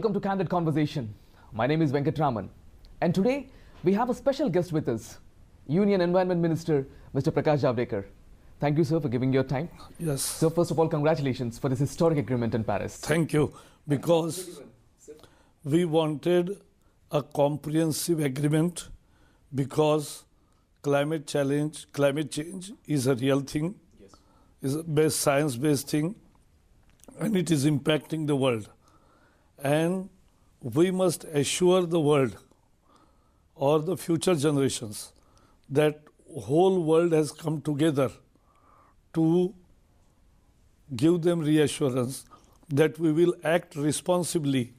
Welcome to Candid Conversation. My name is Venkatraman, and today we have a special guest with us, Union Environment Minister Mr. Prakash Javadekar. Thank you, sir, for giving your time. Yes. So, first of all, congratulations for this historic agreement in Paris. Thank you. Because we wanted a comprehensive agreement, because climate change is a real thing, is a science-based thing, and it is impacting the world. And we must assure the world or the future generations that whole world has come together to give them reassurance that we will act responsibly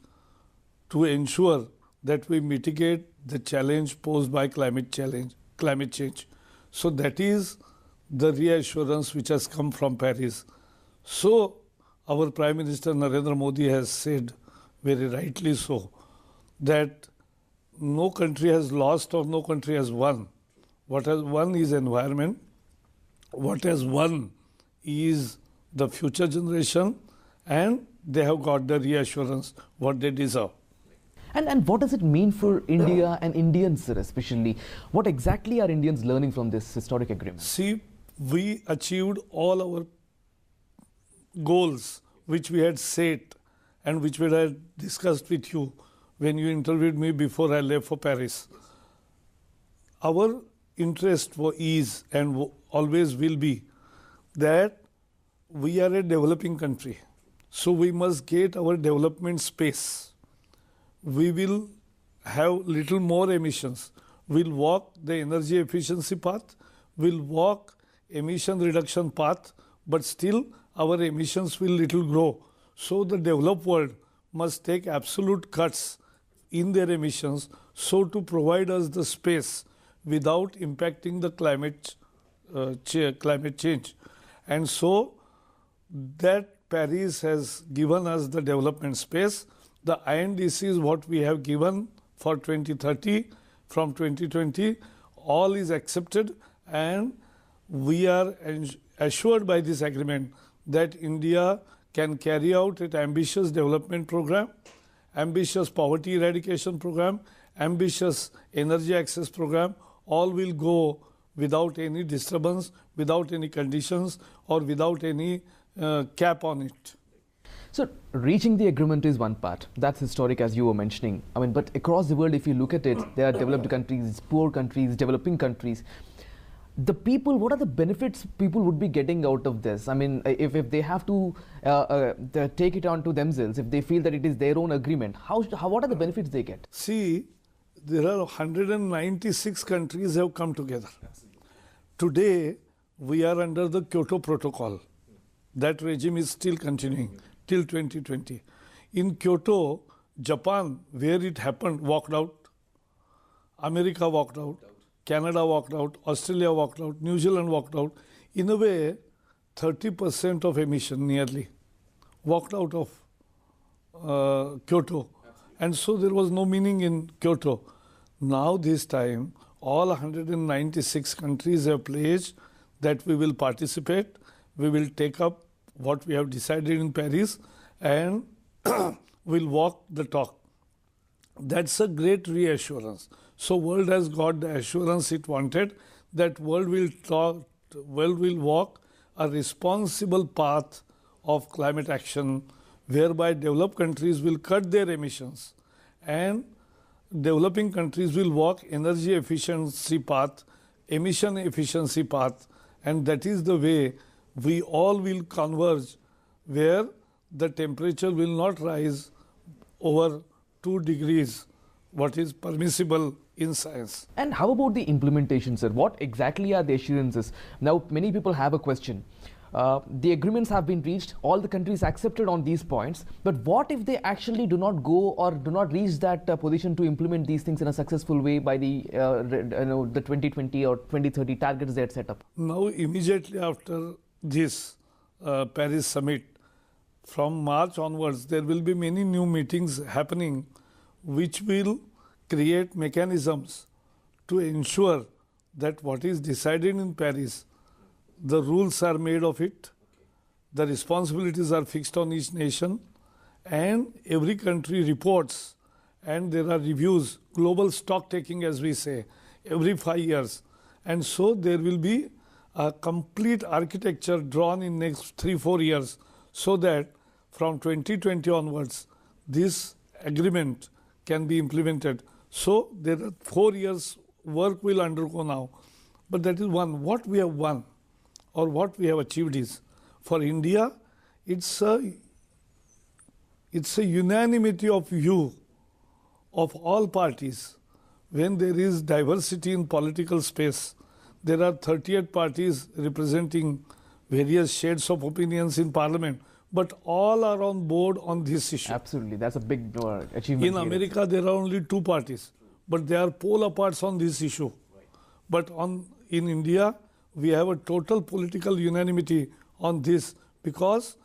to ensure that we mitigate the challenge posed by climate change. So that is the reassurance which has come from Paris. So our Prime Minister Narendra Modi has said, very rightly so, that no country has lost or no country has won. What has won is environment. What has won is the future generation, and they have got the reassurance what they deserve. And what does it mean for India and Indians, sir, especially? What exactly are Indians learning from this historic agreement? See, we achieved all our goals which we had set and which we had discussed with you when you interviewed me before I left for Paris. Our interest is and always will be that we are a developing country. So we must get our development space. We will have little more emissions. We'll walk the energy efficiency path. We'll walk emission reduction path, but still our emissions will little grow. So the developed world must take absolute cuts in their emissions so to provide us the space without impacting the climate change. And so that Paris has given us the development space. The INDC is what we have given for 2030 from 2020. All is accepted, and we are assured by this agreement that India can carry out an ambitious development program, ambitious poverty eradication program, ambitious energy access program. All will go without any disturbance, without any conditions, or without any cap on it. So, reaching the agreement is one part. That's historic, as you were mentioning. I mean, but across the world, if you look at it, there are developed countries, poor countries, developing countries. The people, what are the benefits people would be getting out of this? I mean, if they have to take it on to themselves, if they feel that it is their own agreement, what are the benefits they get? See, there are 196 countries have come together. Today, we are under the Kyoto Protocol. That regime is still continuing till 2020. In Kyoto, Japan, where it happened, walked out. America walked out. Canada walked out, Australia walked out, New Zealand walked out. In a way, 30% of emission nearly walked out of Kyoto. And so there was no meaning in Kyoto. Now this time, all 196 countries have pledged that we will participate, we will take up what we have decided in Paris, and will walk the talk. That's a great reassurance. So world has got the assurance it wanted that world will walk a responsible path of climate action, whereby developed countries will cut their emissions and developing countries will walk energy efficiency path, emission efficiency path, and that is the way we all will converge, where the temperature will not rise over 2 degrees, what is permissible in science. And how about the implementation, sir? What exactly are the assurances? Now, many people have a question. The agreements have been reached, all the countries accepted on these points, but what if they actually do not go or do not reach that position to implement these things in a successful way by the 2020 or 2030 targets they had set up? Now, immediately after this Paris summit, from March onwards, there will be many new meetings happening which will create mechanisms to ensure that what is decided in Paris, the rules are made of it, the responsibilities are fixed on each nation, and every country reports, and there are reviews, global stock taking as we say, every 5 years. And so there will be a complete architecture drawn in next 3-4 years, so that from 2020 onwards this agreement can be implemented. So there are 4 years work will undergo now. But that is one. What we have won or what we have achieved is, for India, it's a unanimity of view of all parties. When there is diversity in political space, there are 38 parties representing various shades of opinions in parliament, but all are on board on this issue. Absolutely, that's a big achievement. In America, there are only 2 parties, but they are polar parts on this issue. But in India, we have a total political unanimity on this, because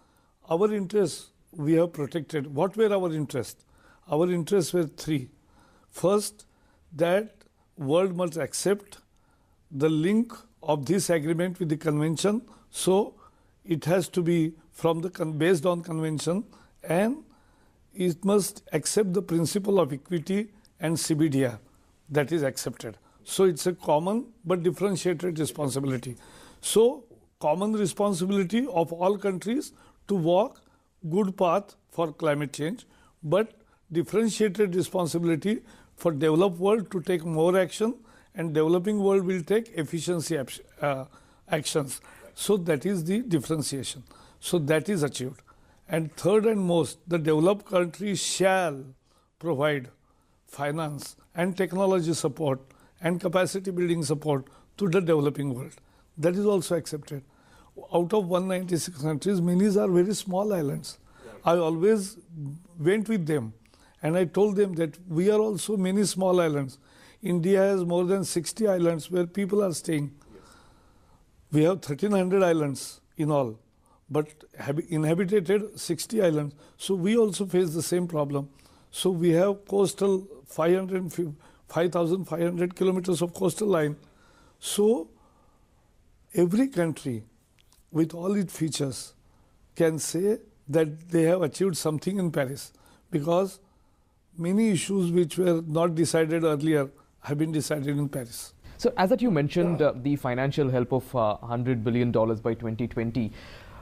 our interests we have protected. What were our interests? Our interests were 3. First, that world must accept the link of this agreement with the convention, so it has to be from the based on convention, and it must accept the principle of equity and CBDR. That is accepted. So it's a common but differentiated responsibility. So common responsibility of all countries to walk good path for climate change, but differentiated responsibility for developed world to take more action, and developing world will take efficiency actions. So that is the differentiation. So that is achieved. And third and most, the developed countries shall provide finance and technology support and capacity building support to the developing world. That is also accepted. Out of 196 countries, many are very small islands. I always went with them and I told them that we are also many small islands. India has more than 60 islands where people are staying. We have 1300 islands in all, but inhabited 60 islands. So we also face the same problem. So we have coastal 5,500 kilometers of coastal line. So every country with all its features can say that they have achieved something in Paris, because many issues which were not decided earlier have been decided in Paris. So as that you mentioned the financial help of $100 billion by 2020,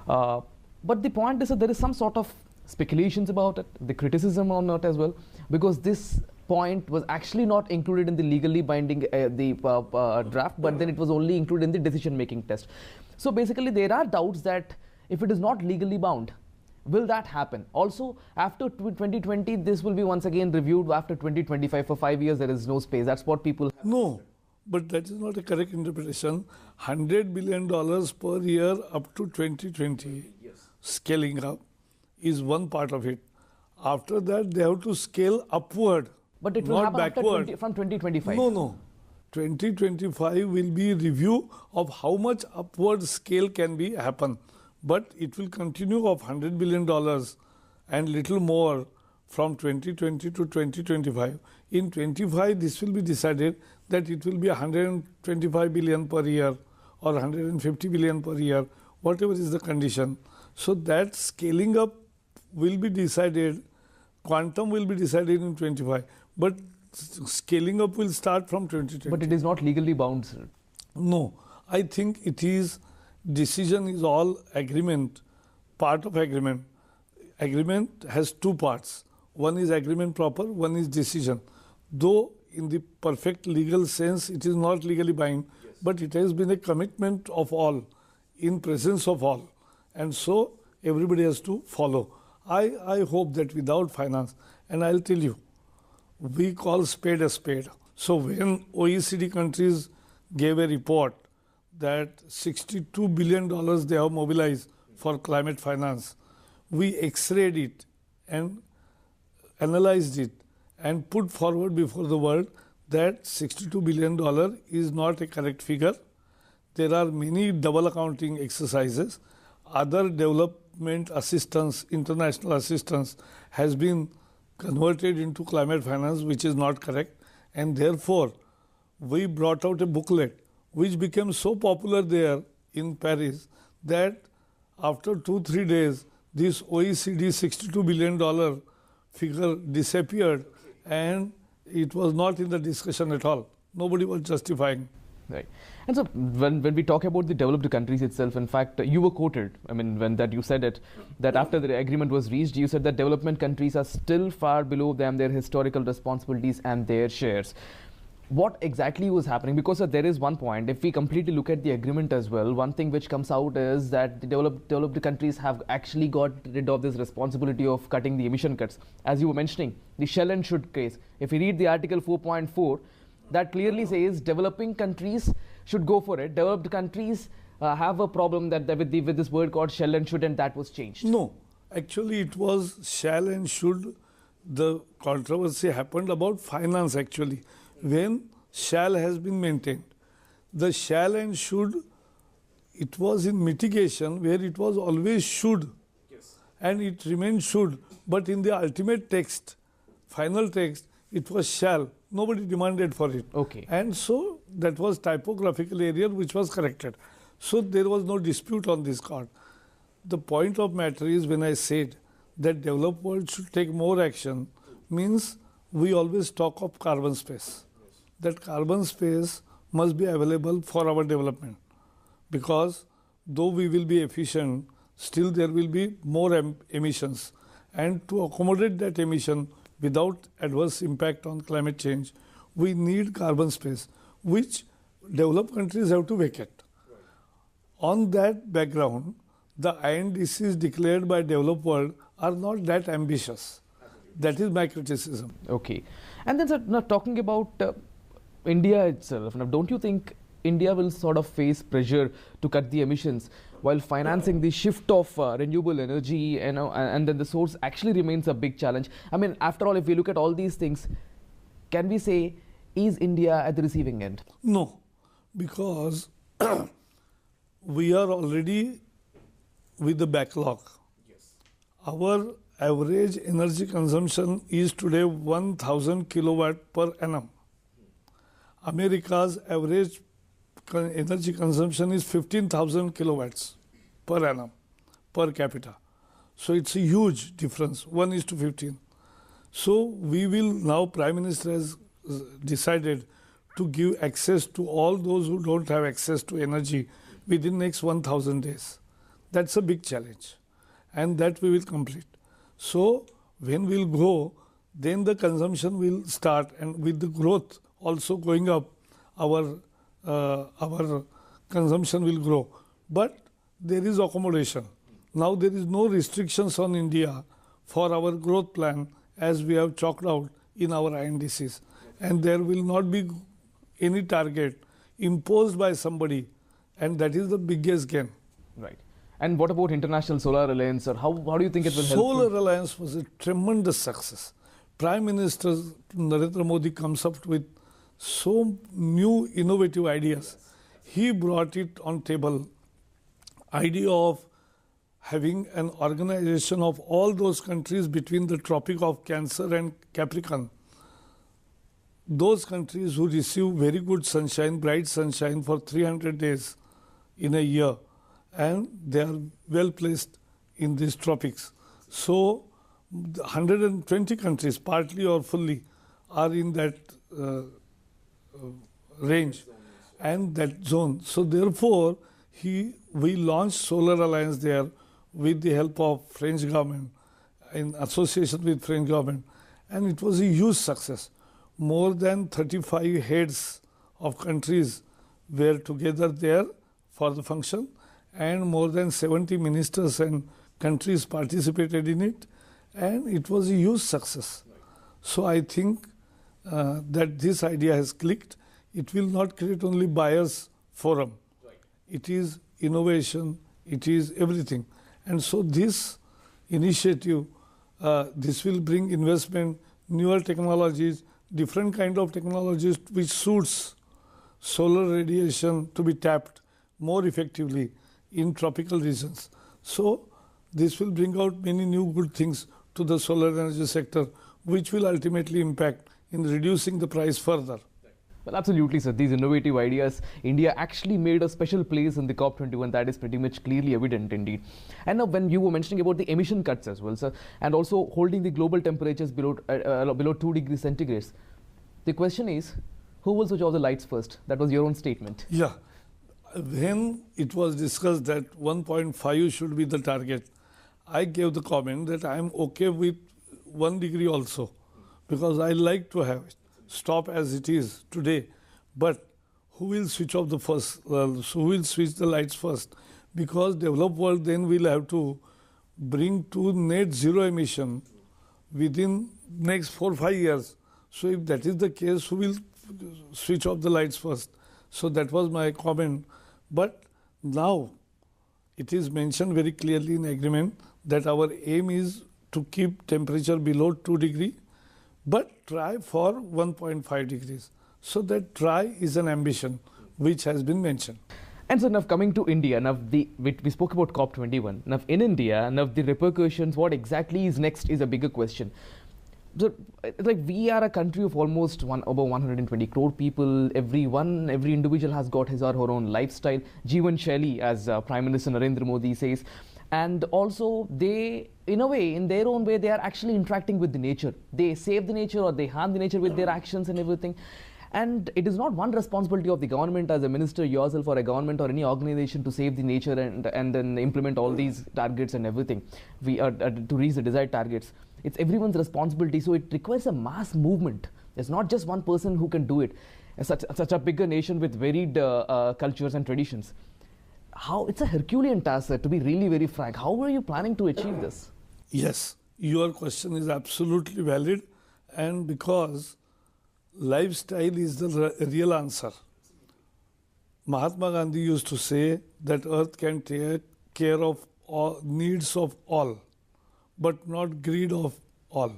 but the point is that there is some sort of speculations about it, the criticism on it as well, because this point was actually not included in the legally binding draft, but then it was only included in the decision-making test. So basically there are doubts that if it is not legally bound, will that happen? Also, after 2020, this will be once again reviewed after 2025. For 5 years, there is no space. That's what people have. No, but that is not a correct interpretation. $100 billion per year up to 2020, scaling up, is one part of it. After that, they have to scale upward, but it will not happen backward. from 2025. No. 2025 will be review of how much upward scale can be happen. But it will continue of $100 billion and little more from 2020 to 2025. In 25, this will be decided that it will be 125 billion per year or 150 billion per year, whatever is the condition. So that scaling up will be decided, quantum will be decided in 25, but scaling up will start from 2020. But it is not legally bound, sir. No, I think it is. Decision is all agreement, part of agreement. Agreement has 2 parts. One is agreement proper, one is decision. Though in the perfect legal sense, it is not legally binding, but it has been a commitment of all, in presence of all. And so everybody has to follow. I hope that without finance, and I'll tell you, we call spade a spade. So when OECD countries gave a report that $62 billion they have mobilized for climate finance, we x-rayed it and analyzed it and put forward before the world that $62 billion is not a correct figure. There are many double accounting exercises. Other development assistance, international assistance has been converted into climate finance, which is not correct. And therefore, we brought out a booklet which became so popular there in Paris that after 2-3 days, this OECD $62 billion figure disappeared, and it was not in the discussion at all. Nobody was justifying. Right. And so when we talk about the developed countries itself, in fact, you were quoted, I mean, when that you said it, that after the agreement was reached, you said that development countries are still far below them, their historical responsibilities and their shares. What exactly was happening? Because there is one point, if we completely look at the agreement as well, one thing which comes out is that the developed countries have actually got rid of this responsibility of cutting the emission cuts. As you were mentioning, the shall and should case. If you read the article 4.4, that clearly says developing countries should go for it. Developed countries have a problem that with this word called shall and should, and that was changed. No, actually it was shall and should. The controversy happened about finance actually. When shall has been maintained, the shall and should, it was in mitigation where it was always should, yes, and it remained should, but in the ultimate text, final text, it was shall. Nobody demanded for it. Okay. And so that was typographical error which was corrected. So there was no dispute on this card. The point of matter is, when I said that developed world should take more action, means we always talk of carbon space. That carbon space must be available for our development, because though we will be efficient, still there will be more emissions, and to accommodate that emission without adverse impact on climate change, we need carbon space, which developed countries have to vacate. Right. On that background, the INDCs declared by developed world are not that ambitious. That is my criticism. Okay. And then, sir, now talking about India itself, now don't you think India will sort of face pressure to cut the emissions while financing the shift of renewable energy, you know, and then the source actually remains a big challenge? I mean, after all, if we look at all these things, can we say, is India at the receiving end? No, because we are already with the backlog. Yes. Our average energy consumption is today 1000 kilowatt per annum. America's average energy consumption is 15,000 kilowatts per annum, per capita. So it's a huge difference, 1:15. So we will now, Prime Minister has decided to give access to all those who don't have access to energy within next 1,000 days. That's a big challenge, and that we will complete. So when we'll grow, then the consumption will start, and with the growth also going up, our consumption will grow. But there is accommodation. Now there is no restrictions on India for our growth plan as we have chalked out in our INDCs. And there will not be any target imposed by somebody, and that is the biggest gain. Right. And what about International Solar Alliance, or how do you think it will help? Solar Alliance was a tremendous success. Prime Minister Narendra Modi comes up with so new innovative ideas. He brought it on table, idea of having an organization of all those countries between the Tropic of Cancer and Capricorn. Those countries who receive very good sunshine, bright sunshine for 300 days in a year, and they are well placed in these tropics. So 120 countries, partly or fully, are in that range and that zone. So therefore, we launched Solar Alliance there with the help of French government, in association with French government, and it was a huge success. More than 35 heads of countries were together there for the function, and more than 70 ministers and countries participated in it, and it was a huge success. So I think that this idea has clicked. It will not create only buyers forum. It is innovation, it is everything. And so this initiative, this will bring investment, newer technologies, different kind of technologies which suits solar radiation to be tapped more effectively in tropical regions. So this will bring out many new good things to the solar energy sector, which will ultimately impact in reducing the price further. Well, absolutely, sir. These innovative ideas, India actually made a special place in the COP21. That is pretty much clearly evident indeed. And now, when you were mentioning about the emission cuts as well, sir, and also holding the global temperatures below 2 degrees centigrade, the question is, who will switch off the lights first? That was your own statement. Yeah. When it was discussed that 1.5 should be the target, I gave the comment that I am okay with 1 degree also, because I like to have it stop as it is today. But who will switch off the first? Who will switch the lights first? Because developed world then will have to bring to net zero emission within next 4-5 years. So if that is the case, who will switch off the lights first? So that was my comment. But now it is mentioned very clearly in agreement that our aim is to keep temperature below 2 degree, but try for 1.5 degrees. So that try is an ambition which has been mentioned. And so now coming to India, now we spoke about COP21. Now in India, now the repercussions, what exactly is next is a bigger question. So, like, we are a country of almost over 120 crore people. Every individual has got his or her own lifestyle. Jeevan Shaili, as Prime Minister Narendra Modi says. And also, they, in a way, in their own way, they are actually interacting with the nature. They save the nature or they harm the nature with their actions and everything. And it is not one responsibility of the government as a minister, yourself, or a government or any organization to save the nature and then implement all these targets and everything to reach the desired targets. It's everyone's responsibility. So it requires a mass movement. There's not just one person who can do it. Such a bigger nation with varied cultures and traditions. It's a Herculean task, sir, to be really very frank. How are you planning to achieve this? Yes, your question is absolutely valid, and because lifestyle is the real answer. Mahatma Gandhi used to say that earth can take care of all needs of all, but not greed of all.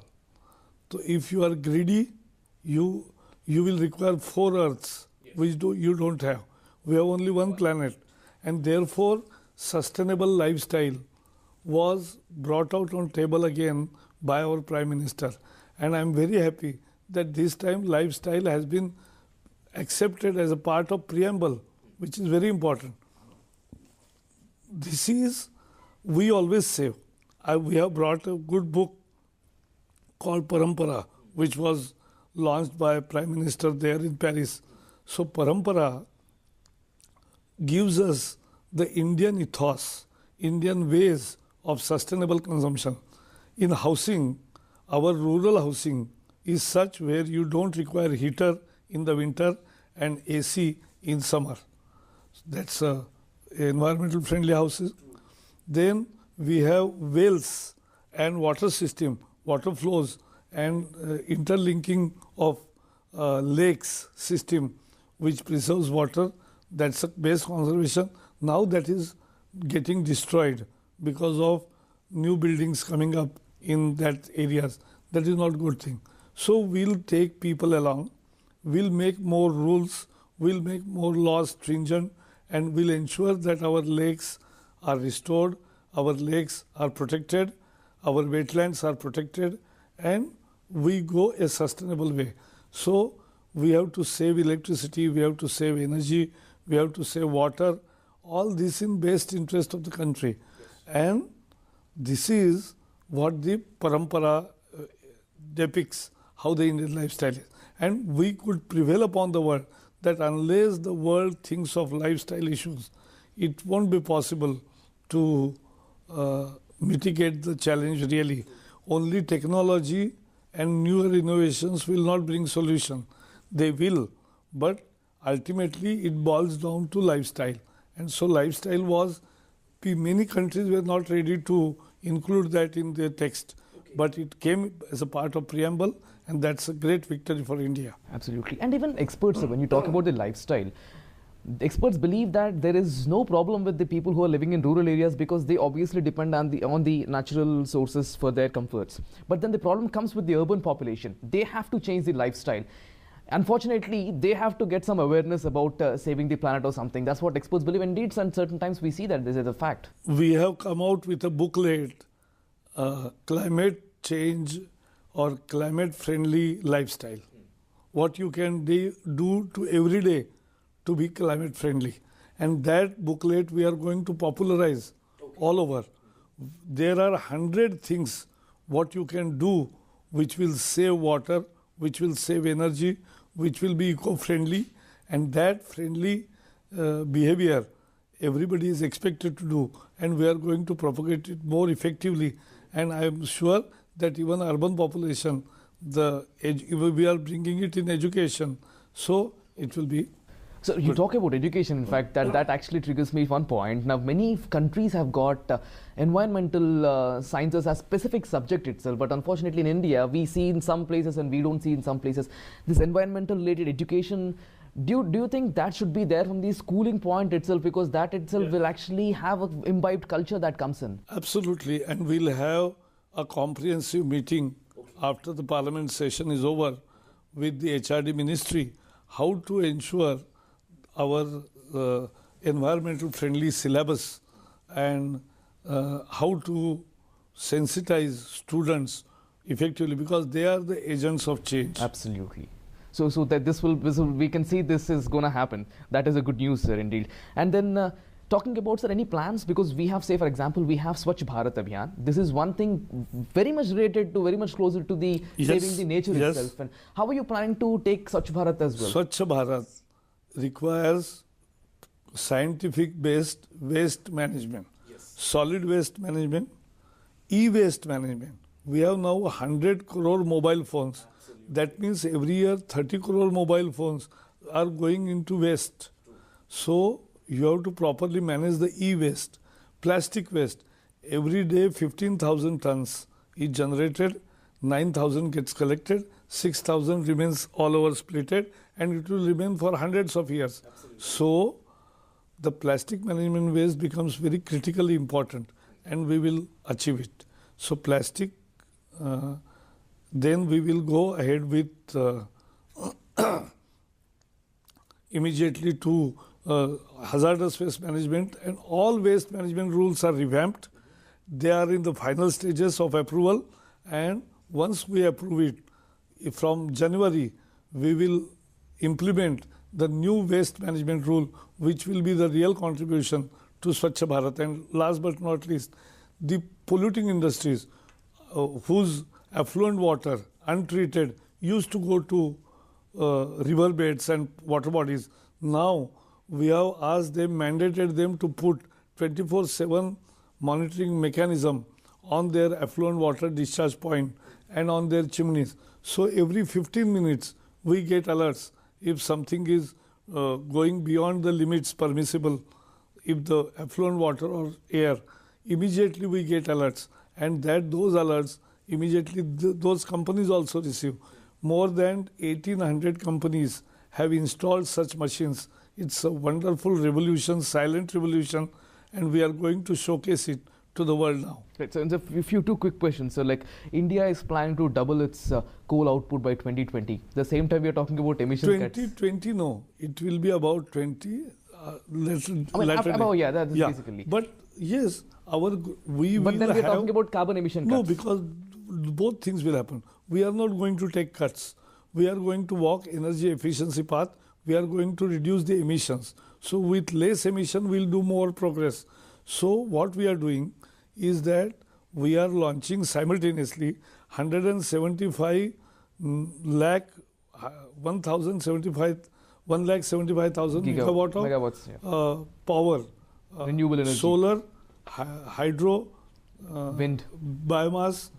So if you are greedy, you will require 4 earths, which you don't have. We have only one planet, and therefore sustainable lifestyle was brought out on table again by our Prime Minister. And I am very happy that this time lifestyle has been accepted as a part of preamble, which is very important. This is, we always say, we have brought a good book called Parampara, which was launched by Prime Minister there in Paris. So Parampara gives us the Indian ethos, Indian ways of sustainable consumption. In housing, our rural housing is such where you don't require heater in the winter and AC in summer. That's environmental friendly houses. Then we have wells and water system, water flows and interlinking of lakes system which preserves water. That's a base conservation. Now that is getting destroyed because of new buildings coming up in that areas. That is not a good thing. So we'll take people along, we'll make more rules, we'll make more laws stringent, and we'll ensure that our lakes are restored, our lakes are protected, our wetlands are protected, and we go a sustainable way. So we have to save electricity, we have to save energy, we have to save water, all this in best interest of the country. Yes. And this is what the Parampara depicts, how the Indian lifestyle is. And we could prevail upon the world that unless the world thinks of lifestyle issues, it won't be possible to mitigate the challenge really. Only technology and newer innovations will not bring solution. They will, but ultimately it boils down to lifestyle. And so lifestyle was, many countries were not ready to include that in their text. Okay. But it came as a part of preamble, and that's a great victory for India. Absolutely. And even experts, when you talk about the lifestyle, experts believe that there is no problem with the people who are living in rural areas because they obviously depend on the natural sources for their comforts. But then the problem comes with the urban population. They have to change the lifestyle. Unfortunately, they have to get some awareness about saving the planet or something. That's what experts believe. Indeed, and certain times we see that this is a fact. We have come out with a booklet, Climate Change or Climate Friendly Lifestyle. what you can do to every day to be climate friendly. And that booklet we are going to popularize all over. There are 100 things what you can do which will save water, which will save energy, which will be eco-friendly, and that friendly behavior everybody is expected to do, and we are going to propagate it more effectively. And I am sure that even urban population, we are bringing it in education, so it will be. So you talk about education, in fact, that actually triggers me one point. Now, many countries have got environmental sciences as specific subject itself, but unfortunately in India, we see in some places and we don't see in some places this environmental related education. Do you think that should be there from the schooling point itself, because that itself will actually have an imbibed culture that comes in? Absolutely, and we'll have a comprehensive meeting after the parliament session is over with the HRD ministry, how to ensure our environmental friendly syllabus and how to sensitize students effectively, because they are the agents of change. Absolutely. So that this will we can see this is going to happen. That is a good news, sir, indeed. And then talking about, sir, any plans, because we have, say for example, we have Swachh Bharat Abhiyan. This is one thing very much related to, very much closer to the saving the nature itself. And how are you planning to take Swachh Bharat as well? Swachh Bharat requires scientific based waste management, solid waste management, e-waste management. We have now 100 crore mobile phones. That means every year 30 crore mobile phones are going into waste. So you have to properly manage the e-waste. Plastic waste, every day 15,000 tons is generated, 9,000 gets collected, 6,000 remains all over splitted, and it will remain for hundreds of years. Absolutely. So the plastic management waste becomes very critically important, and we will achieve it. So plastic, then we will go ahead with immediately to hazardous waste management, and all waste management rules are revamped. They are in the final stages of approval, and once we approve it, from January, we will implement the new waste management rule, which will be the real contribution to Swachh Bharat. And last but not least, the polluting industries whose affluent water, untreated, used to go to river beds and water bodies. Now we have asked them, mandated them to put 24/7 monitoring mechanism on their affluent water discharge point and on their chimneys. So every 15 minutes we get alerts if something is going beyond the limits permissible, if the affluent water or air, immediately we get alerts, and those alerts immediately those companies also receive. More than 1,800 companies have installed such machines. It's a wonderful revolution, silent revolution, and we are going to showcase it to the world now. Right, so a few two quick questions. So like India is planning to double its coal output by 2020. The same time we are talking about emission 2020, no. It will be about 20. Yeah, that is basically. But yes, But then we are talking about carbon emission cuts. No, because both things will happen. We are not going to take cuts. We are going to walk energy efficiency path. We are going to reduce the emissions. So with less emission, we'll do more progress. So what we are doing is that we are launching simultaneously 175 lakh, 1,75,000 megawatts of power, renewable energy, solar, hydro, wind, biomass,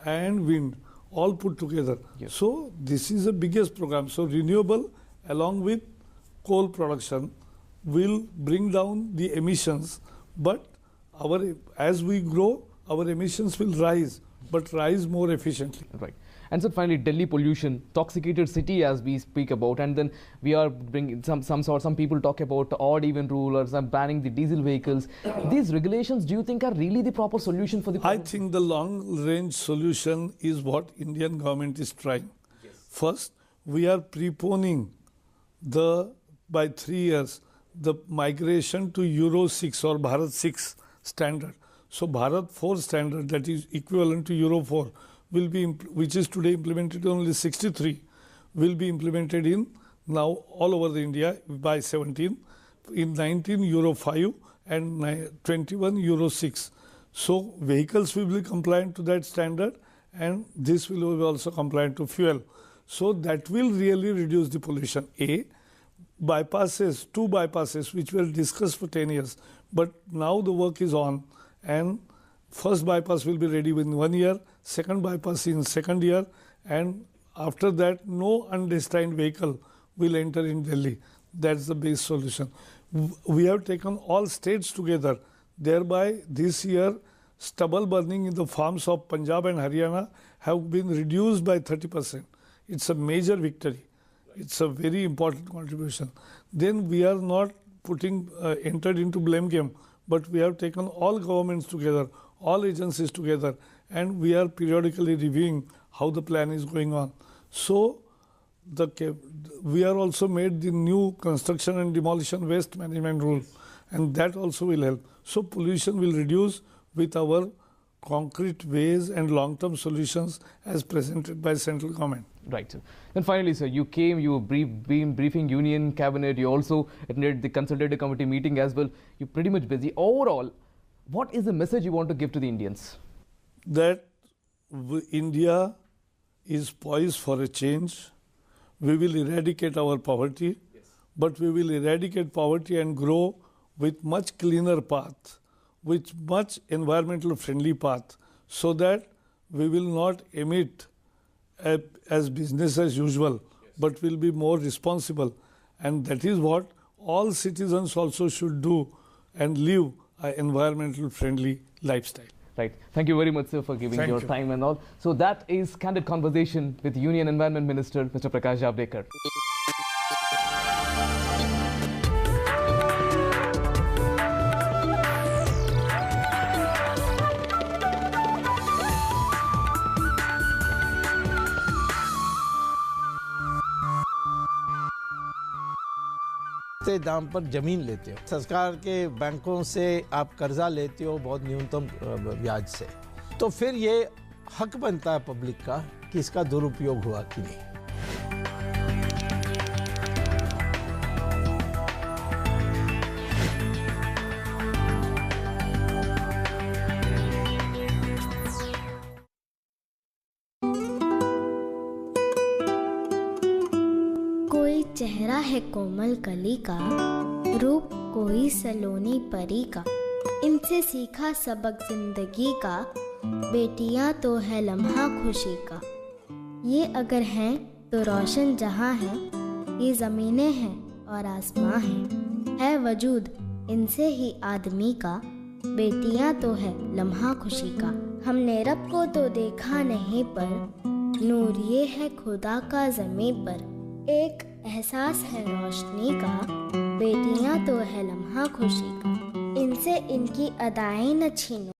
and wind, all put together. Yes. So this is the biggest program. So renewable along with coal production will bring down the emissions, but as we grow, our emissions will rise, but rise more efficiently. Right. And so finally, Delhi pollution, toxicated city as we speak about, and then we are bringing some people talk about odd even rule or some banning the diesel vehicles. These regulations, do you think are really the proper solution for the problem? I think the long range solution is what Indian government is trying. Yes. First, we are preponing by 3 years the migration to Euro 6 or Bharat 6 standard. So Bharat 4 standard, that is equivalent to Euro 4, will be which is today implemented in only 63, will be implemented in now all over the India by 17, in 19 Euro 5 and 21 Euro 6. So vehicles will be compliant to that standard, and this will be also compliant to fuel. So that will really reduce the pollution. Bypasses, two bypasses which were discussed for 10 years, but now the work is on, and first bypass will be ready within 1 year, second bypass in second year, and after that no undestined vehicle will enter in Delhi. That's the base solution. We have taken all states together. Thereby this year stubble burning in the farms of Punjab and Haryana have been reduced by 30%. It's a major victory. It's a very important contribution. Then we are not entered into blame game, but we have taken all governments together, all agencies together, and we are periodically reviewing how the plan is going on. So we are also made the new construction and demolition waste management rule, and that also will help. So pollution will reduce with our concrete ways and long-term solutions as presented by central government. Right, sir. Then finally, sir, you came, you been briefing Union Cabinet, you also attended the Consultative Committee meeting as well. You're pretty much busy. Overall, what is the message you want to give to the Indians? That India is poised for a change. We will eradicate our poverty, but we will eradicate poverty and grow with much cleaner path, with much environmental friendly path, so that we will not emit as business as usual, but will be more responsible. And that is what all citizens also should do, and live an environmental friendly lifestyle. Right. Thank you very much, sir, for giving your time and all. So that is Candid Conversation with Union Environment Minister, Mr. Prakash Javadekar. दाम पर जमीन लेते हो, सरकार के बैंकों से आप कर्जा लेते हो बहुत न्यूनतम ब्याज से, तो फिर ये हक बनता है पब्लिक का कि इसका दुरुपयोग हुआ कि नहीं। कोई चेहरा है कोमल कली का, रूप कोई सलोनी परी का, इनसे सीखा सबक जिंदगी का, बेटियां तो है लम्हा खुशी का। ये अगर हैं तो रोशन जहां है, ये ज़मीनें हैं और आसमां हैं, है वजूद इनसे ही आदमी का, बेटियां तो है लम्हा खुशी का। हमने रब को तो देखा नहीं पर नूर ये है खुदा का ज़मीं पर, एक एहसास है रोशनी का, बेटियां तो है लम्हा खुशी का, इनसे इनकी अदाएं न छीनो।